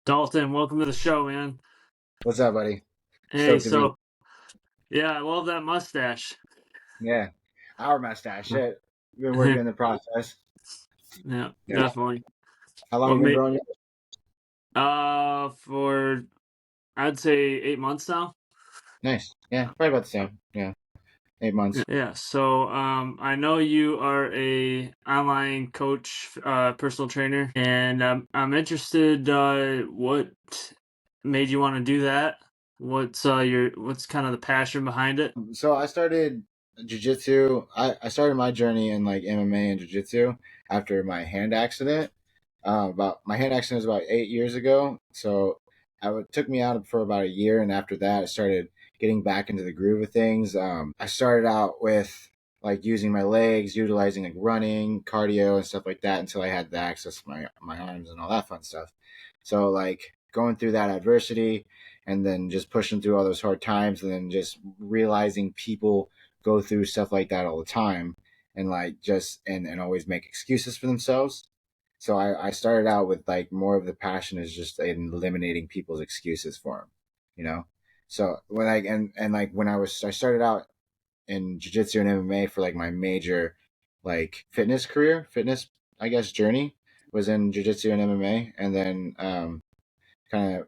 Dalton, welcome to the show, man. What's up, buddy? Hey, Stoked to be. yeah, I love that mustache. Yeah, our mustache. Shit, been working in the process. Yeah, Yeah. definitely. How long What you been made growing? for I'd say 8 months now. Nice. Yeah, probably about the same. Yeah, 8 months. Yeah, so I know you are a online coach, personal trainer, and I'm interested. What made you want to do that? What's kind of the passion behind it? So I started jujitsu. I started my journey in like MMA and jujitsu after my hand accident. About my hand accident was about 8 years ago. So it took me out for about a year, and after that, I started getting back into the groove of things. I started out with like using my legs, utilizing like running, cardio, and stuff like that until I had the access to my arms and all that fun stuff. So like going through that adversity and then just pushing through all those hard times and then just realizing people go through stuff like that all the time and like just and always make excuses for themselves. So I started out with like more of the passion is just in eliminating people's excuses for them, you know. So when and like when I started out in jiu-jitsu and MMA for like my major like fitness I guess journey was in jiu-jitsu and MMA, and then kind of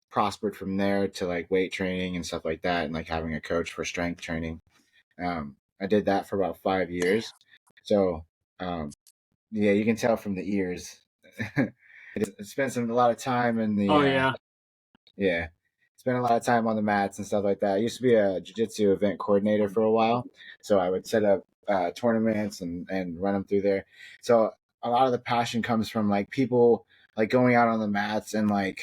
prospered from there to like weight training and stuff like that, and like having a coach for strength training. I did that for about 5 years. So um, yeah, you can tell from the ears. I spent a lot of time in the Oh yeah, yeah, spent a lot of time on the mats and stuff like that. I used to be a jiu-jitsu event coordinator for a while, so I would set up tournaments and run them through there. So a lot of the passion comes from like people like going out on the mats and like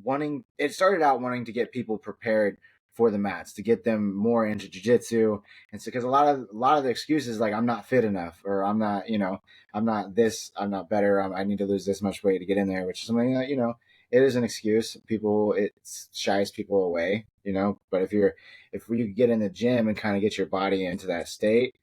wanting. It started out wanting to get people prepared for the mats to get them more into jiu-jitsu, and so because a lot of the excuses like I'm not fit enough, or I'm not, I'm not this, I'm not better, I need to lose this much weight to get in there, which is something that it is an excuse. It shies people away, but if you get in the gym and kind of get your body into that state,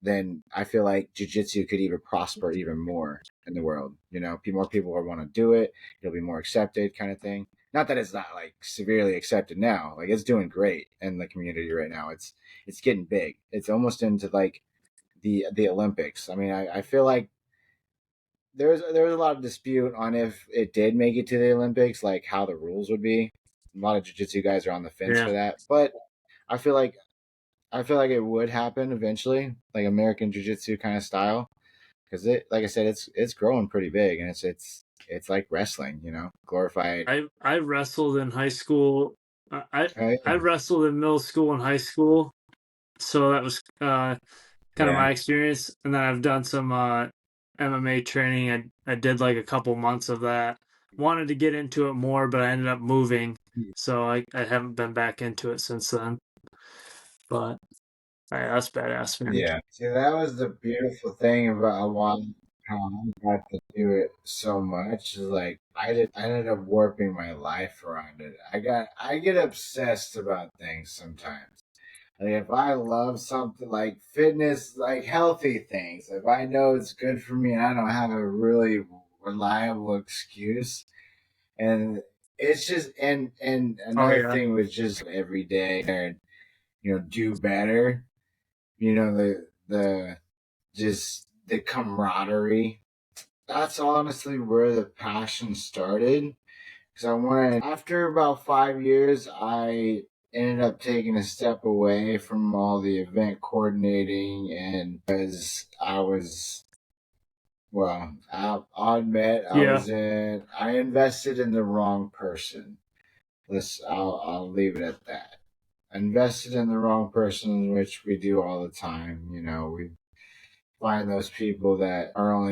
then I feel like jujitsu could even prosper even more in the world. More people will want to do it. It'll be more accepted, kind of thing. Not that it's not like severely accepted now. Like it's doing great in the community right now. It's getting big. It's almost into like the Olympics. I mean, I feel like there was a lot of dispute on if it did make it to the Olympics, like how the rules would be. A lot of jiu-jitsu guys are on the fence yeah. for that, but I feel like I feel like it would happen eventually, like American Jiu-Jitsu kind of style, because like I said, it's growing pretty big, and it's like wrestling, glorified. I wrestled in high school. Oh, I wrestled in middle school and high school, so that was kind of yeah, my experience. And then I've done some MMA training. I did like a couple months of that. Wanted to get into it more, but I ended up moving, so I haven't been back into it since then. But that's badass, man. yeah. See, that was the beautiful thing about how I got to do it so much. Is like I ended up warping my life around it. I get obsessed about things sometimes. Like if I love something like fitness, like healthy things, if I know it's good for me and I don't have a really reliable excuse, and it's just and Oh another yeah, thing was just every day and do better. The just the camaraderie. That's honestly where the passion started. Because I wanted, after about 5 years, I ended up taking a step away from all the event coordinating, and because I was, well, I'll admit yeah. I invested in the wrong person. I'll leave it at that. I invested in the wrong person, which we do all the time. We find those people that are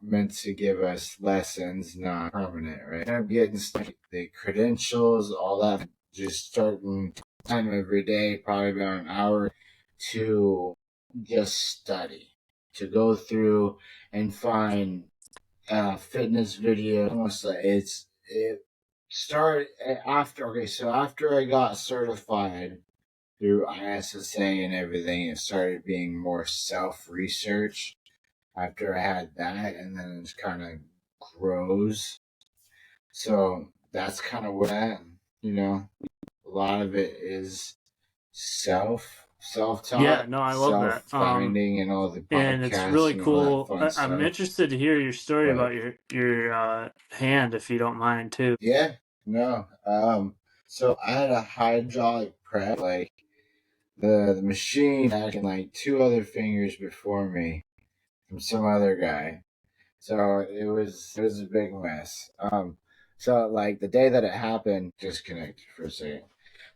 meant to give us lessons, not permanent, right? I'm getting the credentials, all that, just starting time every day, probably about an hour to just study, to go through and find fitness video. Almost like it started after. Okay, so after I got certified through ISSA and everything, it started being more self research after I had that, and then it's kind of grows. So that's kind of where I'm at, you know. A lot of it is self Yeah, taught, no, I love self that. finding, and all the And it's podcasts really and all that cool. fun I'm stuff. interested to hear your story But about your hand, if you don't mind, too. yeah, no. So I had a hydraulic press, like the machine had like two other fingers before me from some other guy. So it was a big mess. So like the day that it happened, disconnected for a second.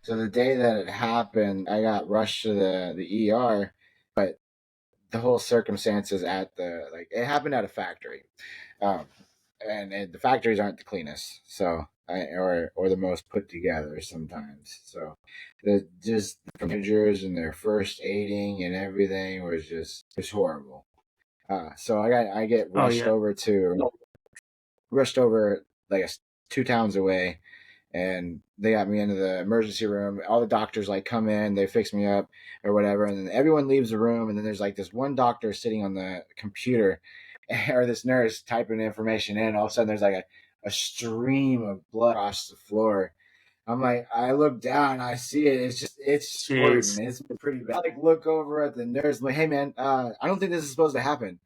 So the day that it happened, I got rushed to the ER, but the whole circumstances at the like it happened at a factory, um, and the factories aren't the cleanest, so or the most put together sometimes. So the just the managers and their first aiding and everything was just it's horrible. So I get Oh, yeah. rushed over like 2 towns away, and they got me into the emergency room. All the doctors like come in, they fix me up or whatever, and then everyone leaves the room. And then there's like this one doctor sitting on the computer, or this nurse typing information in. All of a sudden, there's like a stream of blood across the floor. I'm like, I look down, I see it. It's squirting. Jeez. It's pretty bad. I like look over at the nurse, like, hey man, I don't think this is supposed to happen.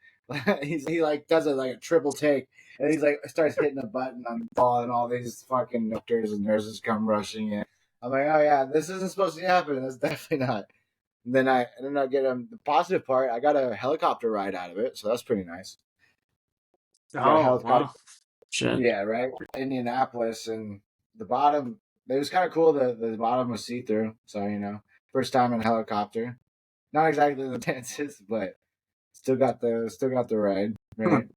He like does it like a triple take, and he's like starts hitting a button on the ball, and all these fucking doctors and nurses come rushing in. I'm like, oh yeah, this isn't supposed to happen. That's definitely not. And then I get the positive part. I got a helicopter ride out of it, so that's pretty nice. I got a Oh, helicopter. wow. Shit. Yeah, right. Indianapolis, and the bottom. It was kind of cool. The bottom was see through, so first time in a helicopter. Not exactly the dances, but still got the ride, right?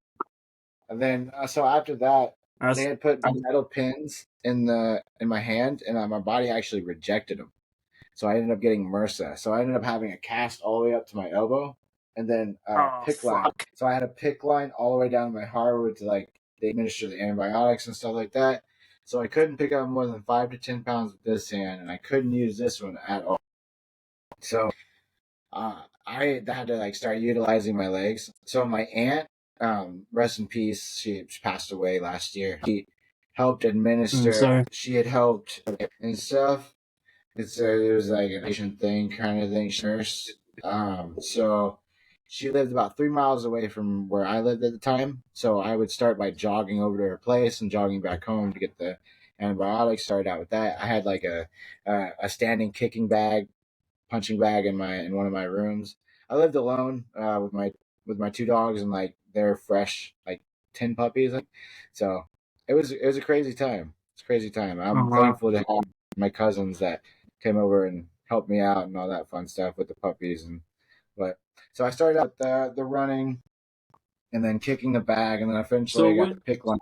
And then so after that, they That's had put metal pins in my hand, and my body actually rejected them. So I ended up getting MRSA. So I ended up having a cast all the way up to my elbow, and then oh, pick line. fuck. So I had a pick line all the way down to my heart to like they administer the antibiotics and stuff like that. So I couldn't pick up more than 5 to 10 pounds with this hand, and I couldn't use this one at all. So I had to like start utilizing my legs. So my aunt, rest in peace, she passed away last year. She helped I'm administer. sorry. She had helped and stuff. It was like an Asian thing kind of thing. Nurse. So she lived about 3 miles away from where I lived at the time. So I would start by jogging over to her place and jogging back home to get the antibiotics. Started out with that. I had like a standing kicking bag, punching bag in one of my rooms. I lived alone with my two dogs, and like they're fresh like 10 puppies. So it was a crazy time. It's a crazy time. Oh, I'm wow. thankful to have my cousins that came over and helped me out and all that fun stuff with the puppies. And but so I started out with the running, and then kicking the bag, and then eventually So I got what? the pick line.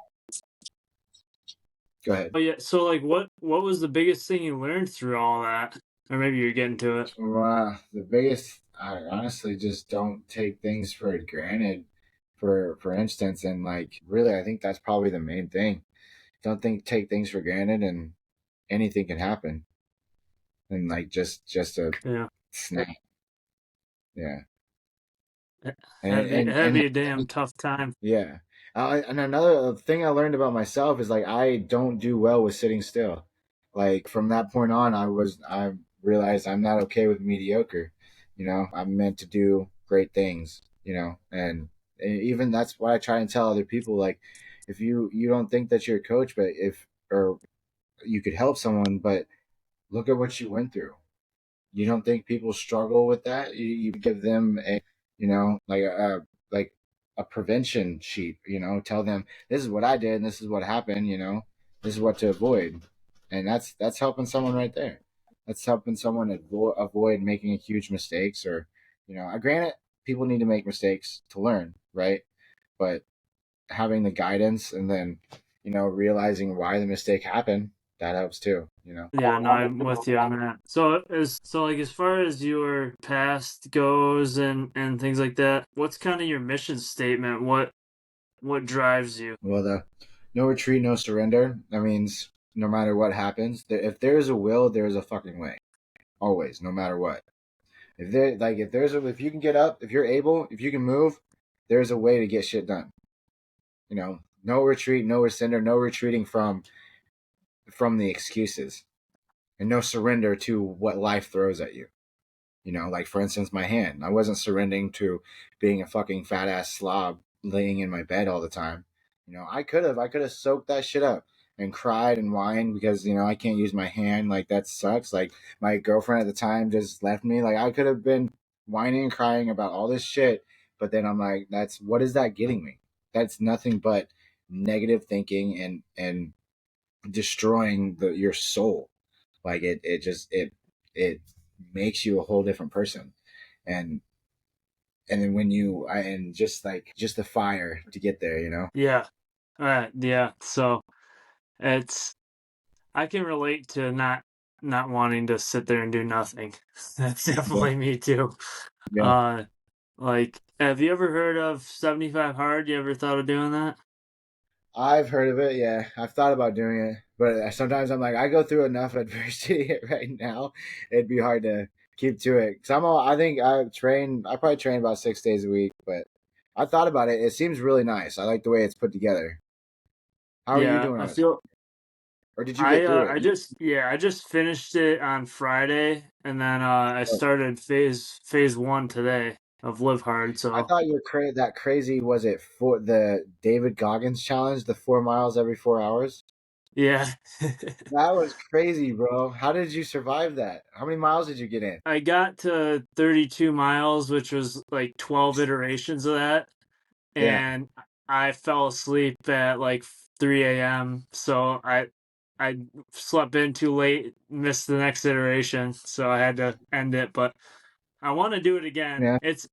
Go ahead. Oh, yeah. So, like, what was the biggest thing you learned through all that? Or maybe you're getting to it. The biggest, I honestly just don't take things for granted. For instance, and like really, I think that's probably the main thing. Don't take things for granted, and anything can happen. And like just a Yeah. snap, yeah. And That'd be and that'd and be a damn tough time. yeah. And another thing I learned about myself is like I don't do well with sitting still. Like from that point on, I realized I'm not okay with mediocre. I'm meant to do great things. And even that's what I try and tell other people. Like, if you don't think that you're a coach, but if or you could help someone, but look at what you went through. You don't think people struggle with that? You give them like a prevention sheet. Tell them this is what I did and this is what happened. This is what to avoid, and that's helping someone right there. That's helping someone avoid making huge mistakes. Or I granted people need to make mistakes to learn, right? But having the guidance, and then realizing why the mistake happened, that helps too. Yeah, no, I'm with you on that. So like as far as your past goes and things like that, what's kind of your mission statement? What drives you? Well, the no retreat, no surrender. That means no matter what happens, if there's a will, there's a fucking way. Always, no matter what. If you can get up, if you're able, if you can move, there's a way to get shit done. No retreat, no surrender, no retreating from the excuses, and no surrender to what life throws at you. You know, like for instance, my hand. I wasn't surrendering to being a fucking fat ass slob laying in my bed all the time. You know, I could have soaked that shit up and cried and whined because I can't use my hand. Like that sucks. Like my girlfriend at the time just left me. Like I could have been whining and crying about all this shit, but then I'm like, that's what is that getting me? That's nothing but negative thinking and destroying your soul. Like it makes you a whole different person. And and then when and just the fire to get there, Yeah. Yeah. So it's I can relate to not wanting to sit there and do nothing. That's Yeah, definitely me too. yeah. Uh like have you ever heard of 75 hard? You ever thought of doing that? I've heard of it. Yeah, I've thought about doing it, but sometimes I'm like, I go through enough adversity right now. It'd be hard to keep to it. Cause I think I probably train about 6 days a week, but I thought about it. It seems really nice. I like the way it's put together. How are you Yeah, doing I on it? feel Or did you get through it? I just finished it on Friday and then I started phase 1 today of Live Hard, I so thought you were that crazy. Was it for the David Goggins challenge, the 4 miles every 4 hours? yeah. That was crazy, bro. How did you survive that? How many miles did you get in? I got to 32 miles, which was like 12 iterations of that, Yeah, and I fell asleep at like 3 a.m. So I slept in too late, missed the next iteration, so I had to end it. But I want to do it again. yeah, It's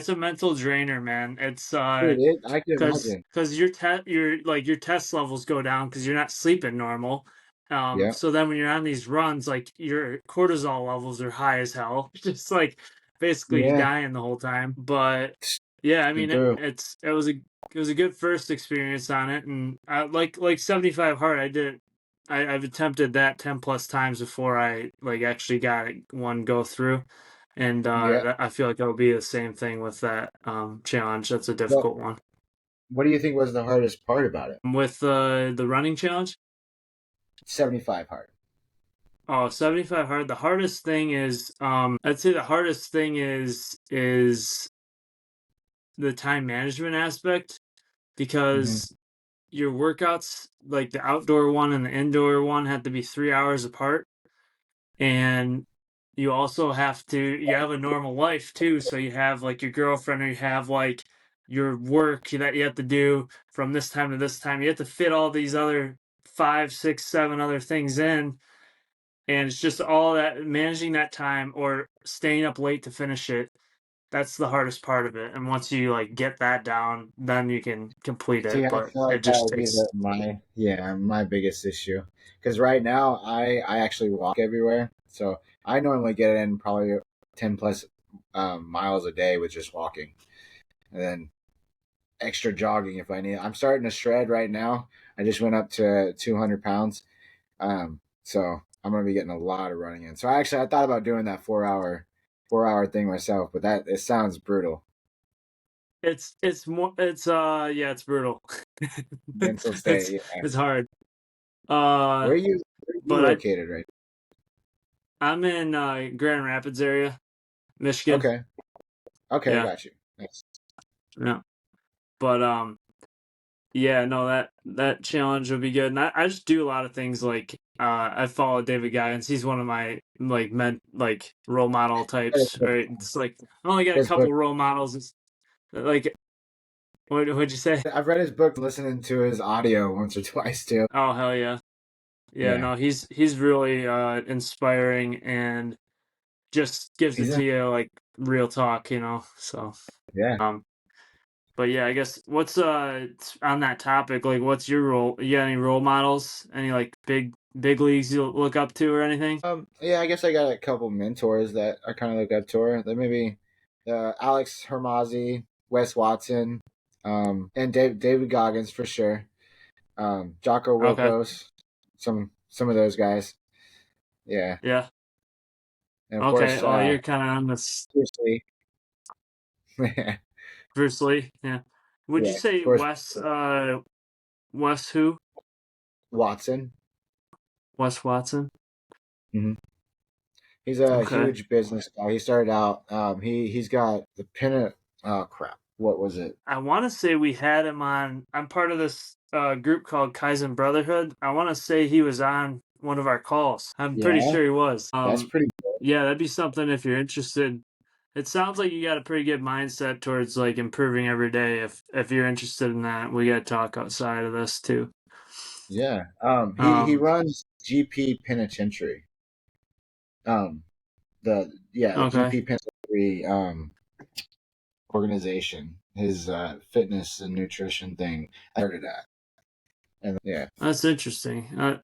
a mental drainer, man. It's dude. I can imagine. because your test levels go down because you're not sleeping normal. Yeah, So then when you're on these runs, like your cortisol levels are high as hell, just like basically yeah. dying the whole time. But yeah, I Been mean through. it was a good first experience on it, and like 75 hard, I did. I've attempted that 10 plus times before I like actually got one go through, and Yeah. I feel like it'll be the same thing with that challenge. That's a Well, difficult one. what do you think was the hardest part about it? With the running challenge, 75 hard. oh, 75 hard. The hardest thing is I'd say the hardest thing is the time management aspect Hmm. because your workouts, like the outdoor one and the indoor one, have to be 3 hours apart, and you have a normal life too, so you have like your girlfriend, or you have like your work that you have to do from this time to this time. You have to fit all these other 5 6 7 other things in, and it's just all that managing that time or staying up late to finish it. That's the hardest part of it, and once you like get that down, then you can complete See, it, I but feel like it that just would be takes. my biggest issue. Because right now I actually walk everywhere, so I normally get in probably 10 plus miles a day with just walking, and then extra jogging if I need. I'm starting to shred right now. I just went up to 200 pounds. So I'm gonna be getting a lot of running in. So I thought about doing that 4 hour thing myself, but that it sounds brutal. It's more yeah, it's brutal. Mental it's state. Yeah. it's hard. Uh Where are you but located right? I'm in Grand Rapids area, Michigan. Okay. Okay, I Yeah. got you. Nice. Yeah. But yeah, no, that challenge would be good. And I just do a lot of things like I follow David Goggins. He's one of my like role model Read his types, book. right? It's like I only got a His book. couple role models. It's like what'd you say? I've read his book, listening to his audio once or twice too. Oh hell yeah. Yeah, Yeah. no, he's really inspiring and just gives it He's to in. you like real talk, you know. So Yeah. um but yeah, I guess what's on that topic, like what's your role? You got any role models? Any like big leagues you look up to or anything? Yeah, I guess I got a couple mentors that I kind of look up to her. That maybe Alex Hermazi, Wes Watson, and David Goggins for sure. Jocko Okay. Wilkos, some of those guys. Yeah, Yeah. and of Okay. course, Well, you're kind of on this Bruce Lee. Bruce Lee. Yeah. Would you Yeah, say Forrest Wes who? Watson. Wes Watson? Hmm. He's a Okay. huge business guy. He started out. He's got the pin. Oh crap! What was it? I want to say we had him on. I'm part of this group called Kaizen Brotherhood. I want to say he was on one of our calls. I'm pretty Yeah, sure he was. that's pretty. Yeah, that'd be something if you're interested. It sounds like you got a pretty good mindset towards like improving every day. If you're interested in that, we got to talk outside of this too. Yeah. He Um, runs GP Penitentiary. Um, the okay, GP Penitentiary organization. His fitness and nutrition thing. I started at, and yeah, that's interesting.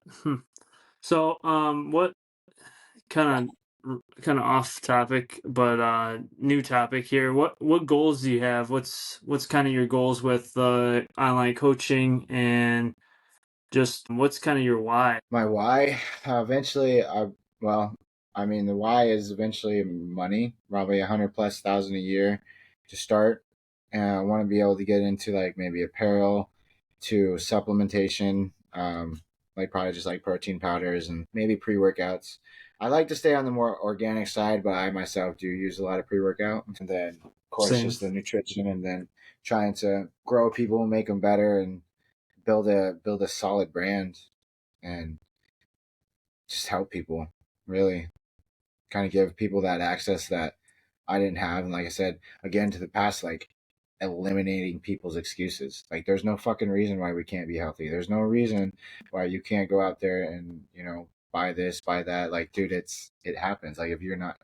So, what kind of off topic, but new topic here. What goals do you have? What's kind of your goals with online coaching, and just what's kind of your why? my why. Eventually, well, I mean, the why is eventually money. Probably 100+ thousand a year to start. And I want to be able to get into like maybe apparel, to supplementation, like probably just like protein powders and maybe pre workouts. I like to stay on the more organic side, but I myself do use a lot of pre workout. And then, of course, Same. just the nutrition, and then trying to grow people, make them better, and build a solid brand and just help people, really kind of give people that access that I didn't have. And like I said, again, to the past, like eliminating people's excuses. Like there's no fucking reason why we can't be healthy. There's no reason why you can't go out there and, buy this, buy that. Like, dude, it happens. Like if you're not,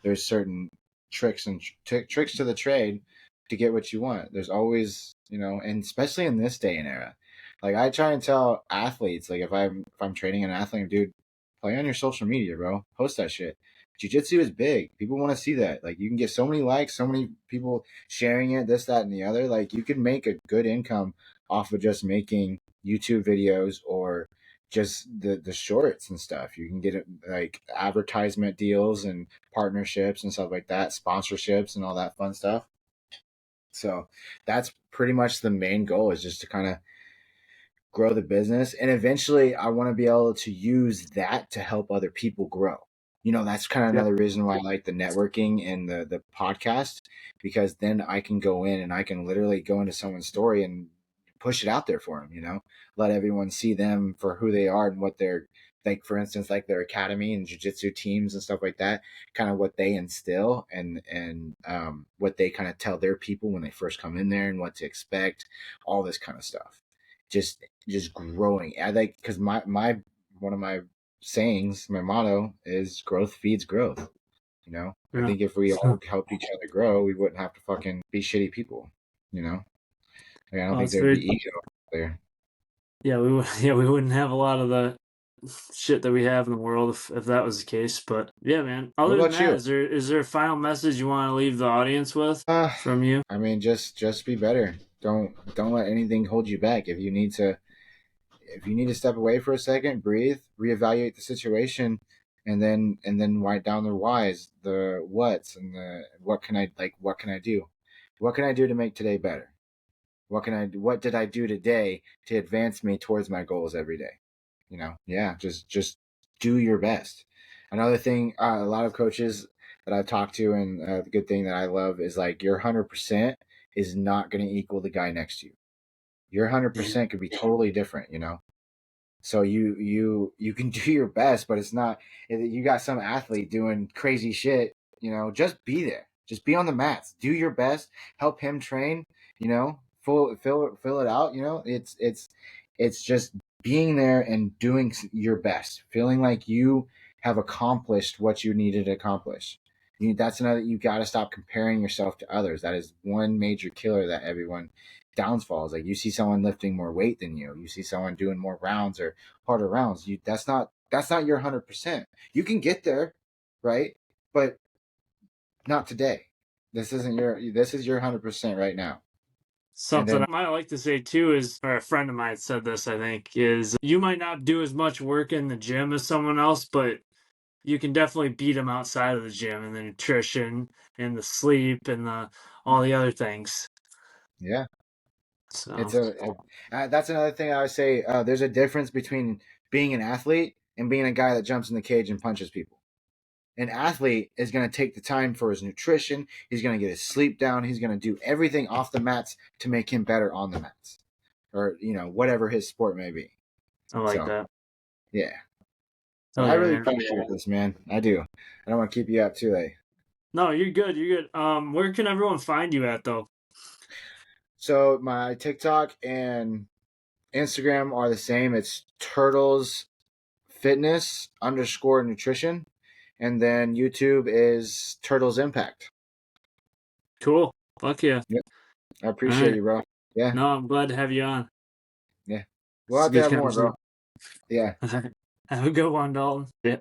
there's certain tricks and tricks to the trade to get what you want. There's always, and especially in this day and era. Like I try and tell athletes, like if I'm training an athlete, dude, play on your social media, bro. Post that shit. Jiu-jitsu is big. People want to see that. Like you can get so many likes, so many people sharing it, this, that, and the other. Like you can make a good income off of just making YouTube videos or just the shorts and stuff. You can get like advertisement deals and partnerships and stuff like that, sponsorships and all that fun stuff. So that's pretty much the main goal, is just to kind of grow the business. And eventually I want to be able to use that to help other people grow. That's kind of Yep. another reason why I like the networking and the podcast, because then I can go in and I can literally go into someone's story and push it out there for them, let everyone see them for who they are and what they're like, for instance, like their academy and jiu-jitsu teams and stuff like that, kind of what they instill and what they kind of tell their people when they first come in there and what to expect, all this kind of stuff. Just growing. I like, because my one of my sayings, my motto is growth feeds growth. I Yeah. think if we all helped each other grow, we wouldn't have to fucking be shitty people. You know, like, I don't Oh, think it's there'd be very. ego there. Yeah, we would. Yeah, we wouldn't have a lot of the shit that we have in the world if that was the case. But yeah, man. What Other than about that, you? is there a final message you want to leave the audience with Uh, from you? I mean, just be better. Don't let anything hold you back. If you need to step away for a second, breathe, reevaluate the situation, and then write down the whys, the whats, and the what can I do? What can I do to make today better? What did I do today to advance me towards my goals every day? Yeah, just do your best. Another thing, a lot of coaches that I've talked to, and the good thing that I love is like your 100% is not going to equal the guy next to you. Your Yeah. 100% could be totally different. So you can do your best, but it's not. You got some athlete doing crazy shit. Just be there. Just be on the mats. Do your best. Help him train. Fill it out. It's just being there and doing your best. Feeling like you have accomplished what you needed to accomplish. That's another. You got to stop comparing yourself to others. That is one major killer that everyone downfalls. Like you see someone lifting more weight than you see someone doing more rounds or harder rounds. That's not your 100%. You can get there, right? But not today. This is your 100% right now. And Something then I might like to say too is, or a friend of mine said this, I think, is you might not do as much work in the gym as someone else, but you can definitely beat them outside of the gym and the nutrition and the sleep and all the other things. yeah, So It's that's another thing I would say. There's a difference between being an athlete and being a guy that jumps in the cage and punches people. An athlete is going to take the time for his nutrition. He's going to get his sleep down. He's going to do everything off the mats to make him better on the mats, or whatever his sport may be. I like So that. yeah, Oh I yeah, really man. appreciate this, man. I do. I don't want to keep you up too late. No, you're good. You're good. Where can everyone find you at though? So my TikTok and Instagram are the same. It's Turtles Fitness _ nutrition, and then YouTube is Turtles Impact. Cool. Fuck yeah. Yep. I All appreciate right. you, bro. Yeah, No, I'm glad to have you on. yeah. We'll It's a have to good have more, conversation. bro. Yeah. Have a good one, Dalton. Yeah.